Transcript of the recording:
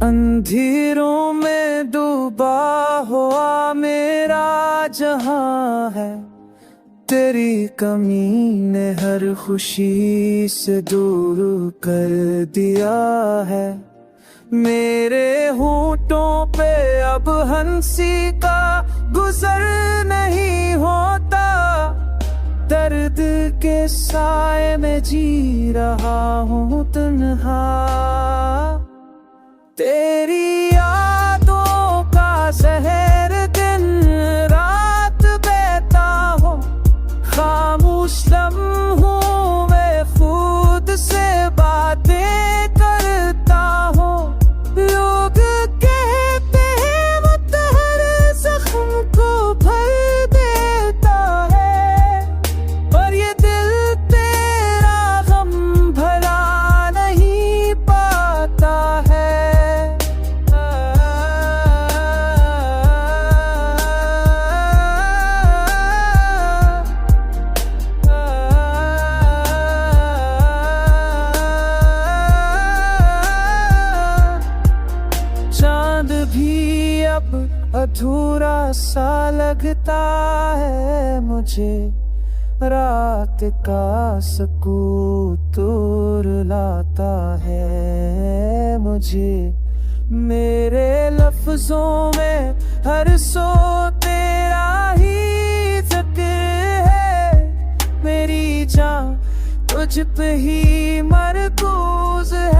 अंधेरों में डूबा हुआ मेरा जहां है, तेरी कमी ने हर खुशी से दूर कर दिया है। मेरे होठों पे अब हंसी का गुजर नहीं होता, दर्द के साए में जी रहा हूँ तन्हा। तेरी यादों का जहर दिन रात बहता हो, खामोश लम्हों में खुद से बातें करता हो। लोग कहते हैं वक्त हर जख्म को भर देता है, पर ये दिल तेरा गम भरा नहीं पाता है। चांद भी अब अधूरा सा लगता है मुझे, रात का सुकून दूर लाता है मुझे। मेरे लफ्जों में हर सो तेरा ही जिक्र है, मेरी जान तुझ पे ही मरकूज है।